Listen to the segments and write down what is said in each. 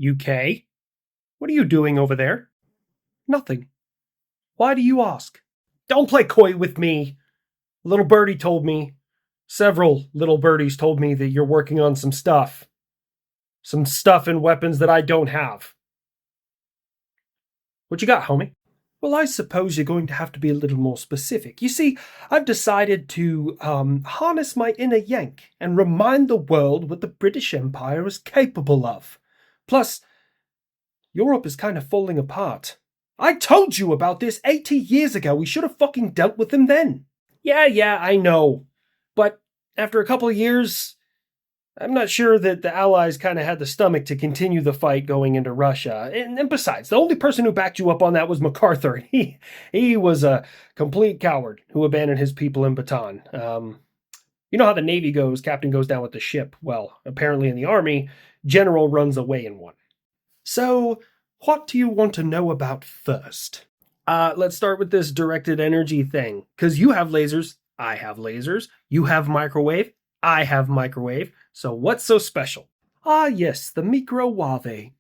UK? What are you doing over there? Nothing. Why do you ask? Don't play coy with me. Little birdie told me, several little birdies told me that you're working on some stuff. Some stuff and weapons that I don't have. What you got, homie? Well, I suppose you're going to have to be a little more specific. You see, I've decided to harness my inner Yank and remind the world what the British Empire is capable of. Plus, Europe is kind of falling apart. I told you about this 80 years ago. We should have fucking dealt with them then. Yeah, I know. But after a couple of years, I'm not sure that the Allies kind of had the stomach to continue the fight going into Russia. And besides, the only person who backed you up on that was MacArthur. He was a complete coward who abandoned his people in Bataan. You know how the Navy goes, captain goes down with the ship. Well, apparently in the Army, general runs away in one. So, what do you want to know about first? Let's start with this directed energy thing. Because you have lasers, I have lasers. You have microwave, I have microwave. So what's so special? Ah, yes, the microwave.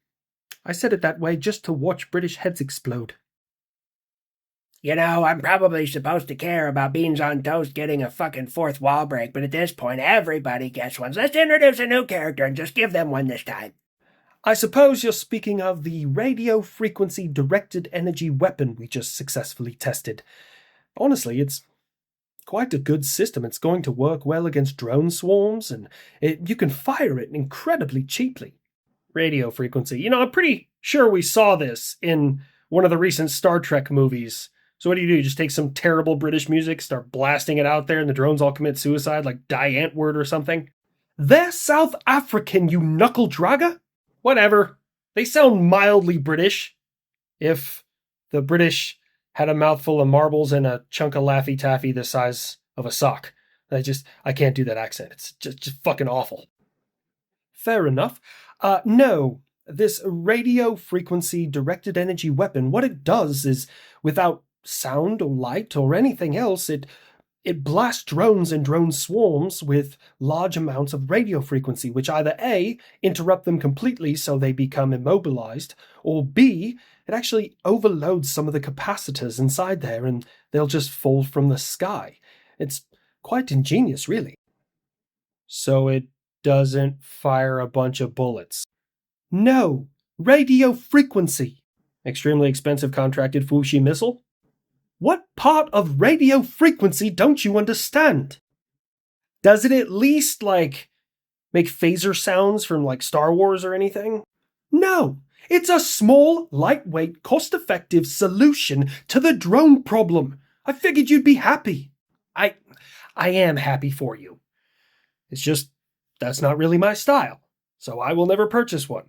I said it that way just to watch British heads explode. You know, I'm probably supposed to care about beans on toast getting a fucking fourth wall break, but at this point, everybody gets one. So let's introduce a new character and just give them one this time. I suppose you're speaking of the radio frequency directed energy weapon we just successfully tested. Honestly, it's quite a good system. It's going to work well against drone swarms, and you can fire it incredibly cheaply. Radio frequency. You know, I'm pretty sure we saw this in one of the recent Star Trek movies. So what do? You just take some terrible British music, start blasting it out there, and the drones all commit suicide like Die Antwoord or something? They're South African, you knuckle dragger? Whatever. They sound mildly British. If the British had a mouthful of marbles and a chunk of Laffy Taffy the size of a sock. I can't do that accent. It's just fucking awful. Fair enough. No, this radio frequency directed energy weapon, what it does is, without sound or light or anything else, it blasts drones and drone swarms with large amounts of radio frequency, which either A, interrupt them completely so they become immobilized, or B, it actually overloads some of the capacitors inside there and they'll just fall from the sky. It's quite ingenious, really. So it doesn't fire a bunch of bullets? No, radio frequency. Extremely expensive contracted Fuji missile? What part of radio frequency don't you understand? Does it at least, make phaser sounds from, Star Wars or anything? No, it's a small, lightweight, cost-effective solution to the drone problem. I figured you'd be happy. I am happy for you. It's just, that's not really my style, so I will never purchase one.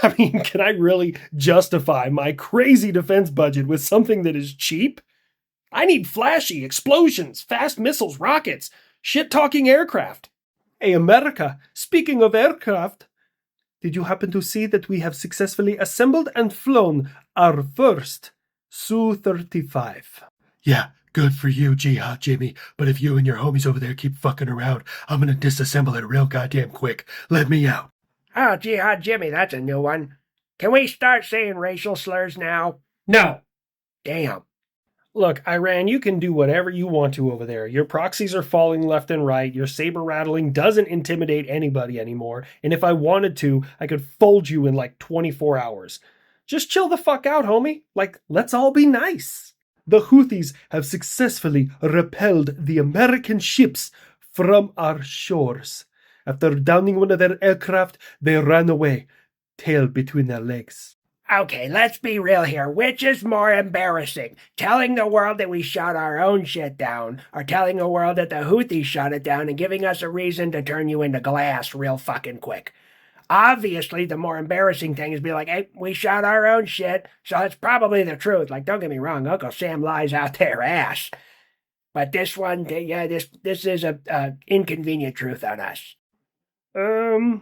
I mean, can I really justify my crazy defense budget with something that is cheap? I need flashy explosions, fast missiles, rockets, shit-talking aircraft. Hey, America, speaking of aircraft, did you happen to see that we have successfully assembled and flown our first Su-35? Yeah, good for you, Jihad Jimmy, but if you and your homies over there keep fucking around, I'm gonna disassemble it real goddamn quick. Let me out. Oh, Jihad Jimmy, that's a new one. Can we start saying racial slurs now? No. Damn. Look, Iran, you can do whatever you want to over there. Your proxies are falling left and right. Your saber rattling doesn't intimidate anybody anymore. And if I wanted to, I could fold you in 24 hours. Just chill the fuck out, homie. Let's all be nice. The Houthis have successfully repelled the American ships from our shores. After downing one of their aircraft, they ran away, tail between their legs. Okay, let's be real here. Which is more embarrassing? Telling the world that we shot our own shit down, or telling the world that the Houthis shot it down and giving us a reason to turn you into glass real fucking quick? Obviously, the more embarrassing thing is be like, hey, we shot our own shit, so it's probably the truth. Don't get me wrong, Uncle Sam lies out their ass. But this one, yeah, this is a inconvenient truth on us. You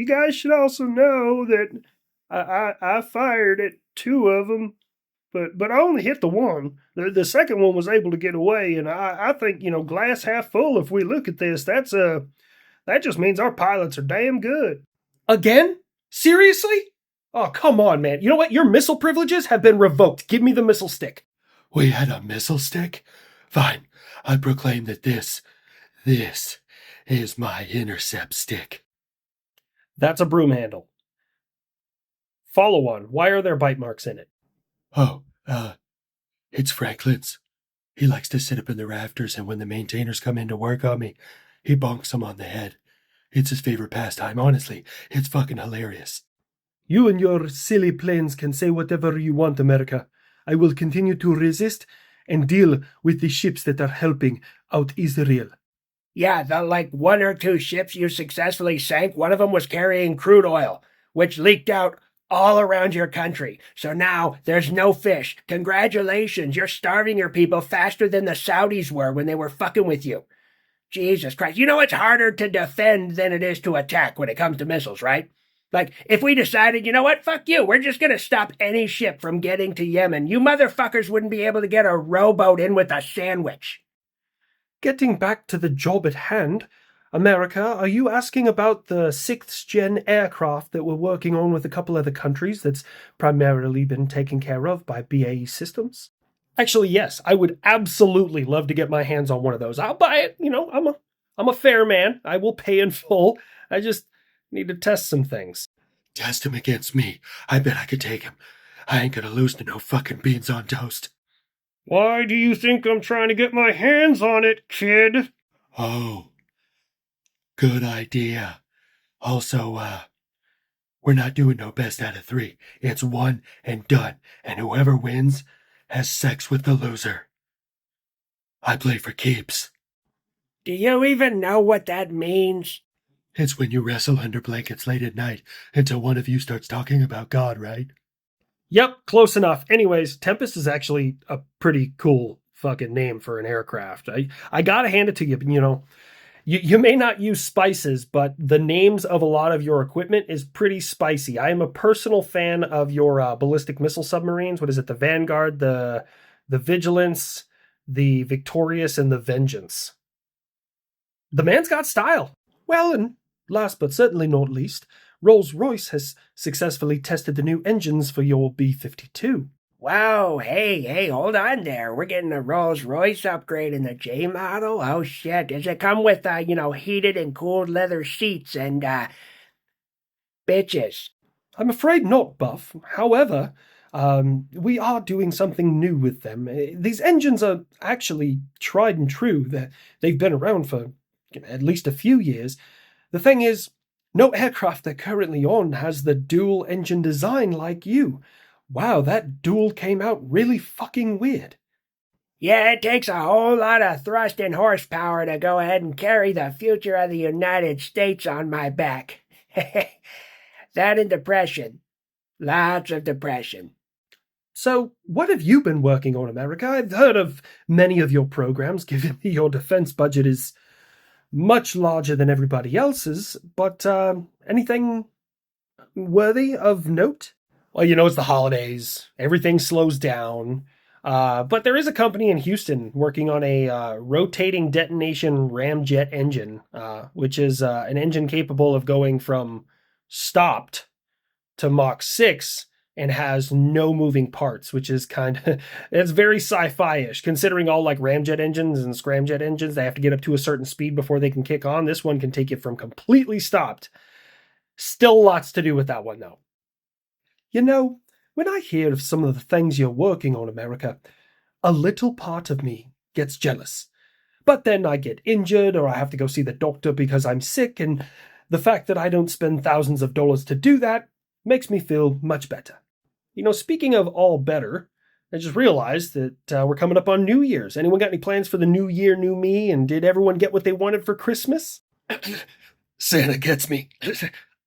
guys should also know that I fired at two of them, but I only hit the one. The second one was able to get away, and I think, glass half full, if we look at this, that just means our pilots are damn good. Again? Seriously? Oh, come on, man. You know what? Your missile privileges have been revoked. Give me the missile stick. We had a missile stick? Fine. I proclaim that this is my intercept stick. That's a broom handle. Follow on. Why are there bite marks in it? Oh, it's Franklin's. He likes to sit up in the rafters, and when the maintainers come in to work on me, he bonks them on the head. It's his favorite pastime, honestly. It's fucking hilarious. You and your silly planes can say whatever you want, America. I will continue to resist and deal with the ships that are helping out Israel. Yeah, the one or two ships you successfully sank, one of them was carrying crude oil, which leaked out all around your country. So now there's no fish. Congratulations, you're starving your people faster than the Saudis were when they were fucking with you. Jesus Christ. You know it's harder to defend than it is to attack when it comes to missiles, right? Like, if we decided, you know what, fuck you, we're just going to stop any ship from getting to Yemen, you motherfuckers wouldn't be able to get a rowboat in with a sandwich. Getting back to the job at hand, America, are you asking about the 6th gen aircraft that we're working on with a couple other countries that's primarily been taken care of by BAE Systems? Actually, yes, I would absolutely love to get my hands on one of those. I'll buy it. You know, I'm a fair man. I will pay in full. I just need to test some things. Test him against me. I bet I could take him. I ain't gonna lose to no fucking beans on toast. Why do you think I'm trying to get my hands on it, kid? Oh, good idea. Also, we're not doing no best out of 3. It's 1 and done, and whoever wins has sex with the loser. I play for keeps. Do you even know what that means? It's when you wrestle under blankets late at night until one of you starts talking about God, right? Yep, close enough. Anyways, Tempest is actually a pretty cool fucking name for an aircraft. I gotta hand it to you, you know. You may not use spices, but the names of a lot of your equipment is pretty spicy. I am a personal fan of your ballistic missile submarines. What is it? The Vanguard, the Vigilance, the Victorious, and the Vengeance. The man's got style. Well, and last but certainly not least, Rolls-Royce has successfully tested the new engines for your B-52. Whoa, hey, hold on there. We're getting a Rolls-Royce upgrade in the J model? Oh, shit. Does it come with, heated and cooled leather seats and, bitches? I'm afraid not, Buff. However, we are doing something new with them. These engines are actually tried and true. They've been around for at least a few years. The thing is, no aircraft they're currently on has the dual engine design like you. Wow, that duel came out really fucking weird. Yeah, it takes a whole lot of thrust and horsepower to go ahead and carry the future of the United States on my back. That and depression. Lots of depression. So, what have you been working on, America? I've heard of many of your programs, given your defense budget is much larger than everybody else's, but anything worthy of note? Well, you know, it's the holidays. Everything slows down. But there is a company in Houston working on a rotating detonation ramjet engine, which is an engine capable of going from stopped to Mach 6 and has no moving parts, which is it's very sci-fi-ish, considering all like ramjet engines and scramjet engines, they have to get up to a certain speed before they can kick on. This one can take it from completely stopped. Still lots to do with that one, though. You know, when I hear of some of the things you're working on, America, a little part of me gets jealous. But then I get injured or I have to go see the doctor because I'm sick, and the fact that I don't spend thousands of dollars to do that makes me feel much better. You know, speaking of all better, I just realized that we're coming up on New Year's. Anyone got any plans for the new year, new me? And did everyone get what they wanted for Christmas? Santa gets me.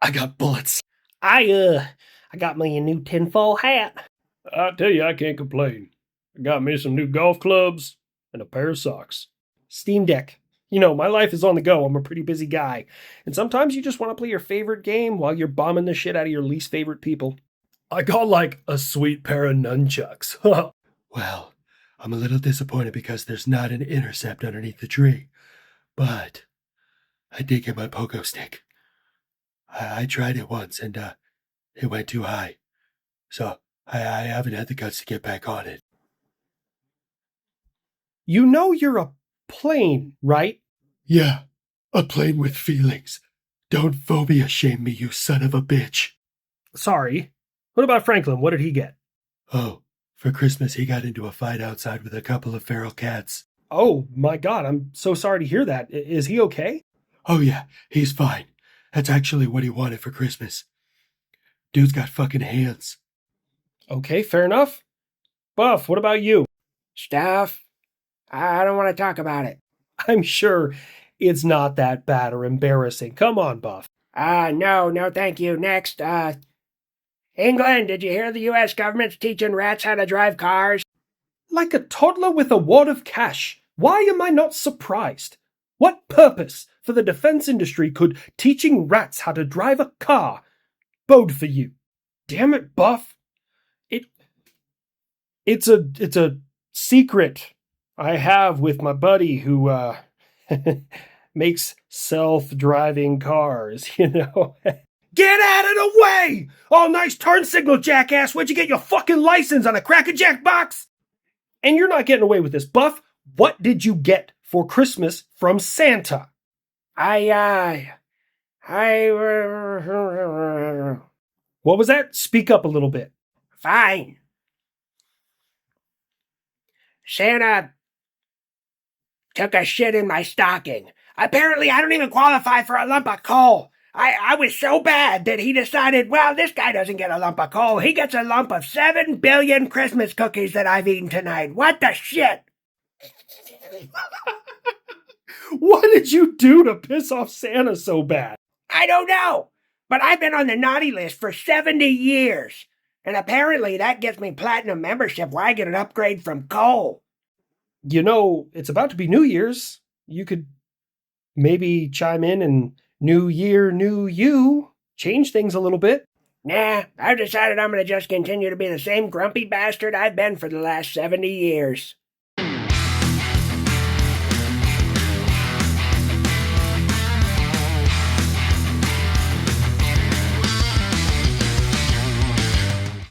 I got bullets. I got me a new tinfoil hat. I tell you, I can't complain. I got me some new golf clubs and a pair of socks. Steam Deck. You know, my life is on the go. I'm a pretty busy guy. And sometimes you just want to play your favorite game while you're bombing the shit out of your least favorite people. I got like a sweet pair of nunchucks. Well, I'm a little disappointed because there's not an intercept underneath the tree. But I did get my pogo stick. I tried it once, and it went too high. So I haven't had the guts to get back on it. You know you're a plane, right? Yeah, a plane with feelings. Don't phobia shame me, you son of a bitch. Sorry. What about Franklin? What did he get? Oh, for Christmas he got into a fight outside with a couple of feral cats. Oh, my God, I'm so sorry to hear that. Is he okay? Oh yeah, he's fine. That's actually what he wanted for Christmas. Dude's got fucking hands. Okay, fair enough. Buff, what about you? Stuff? I don't want to talk about it. I'm sure it's not that bad or embarrassing. Come on, Buff. No, thank you. Next, England, did you hear the U.S. government's teaching rats how to drive cars? Like a toddler with a wad of cash. Why am I not surprised? What purpose for the defense industry could teaching rats how to drive a car bode for you? Damn it, Buff. It's a secret I have with my buddy who makes self-driving cars, you know. Get out of the way! Oh, nice turn signal, jackass. Where'd you get your fucking license, on a Cracker Jack box? And you're not getting away with this. Buff, what did you get for Christmas from Santa? I What was that? Speak up a little bit. Fine. Santa took a shit in my stocking. Apparently, I don't even qualify for a lump of coal. I was so bad that he decided, well, this guy doesn't get a lump of coal. He gets a lump of 7 billion Christmas cookies that I've eaten tonight. What the shit? What did you do to piss off Santa so bad? I don't know. But I've been on the naughty list for 70 years. And apparently that gets me platinum membership where I get an upgrade from coal. You know, it's about to be New Year's. You could maybe chime in and New Year, New You. Change things a little bit. Nah, I've decided I'm going to just continue to be the same grumpy bastard I've been for the last 70 years.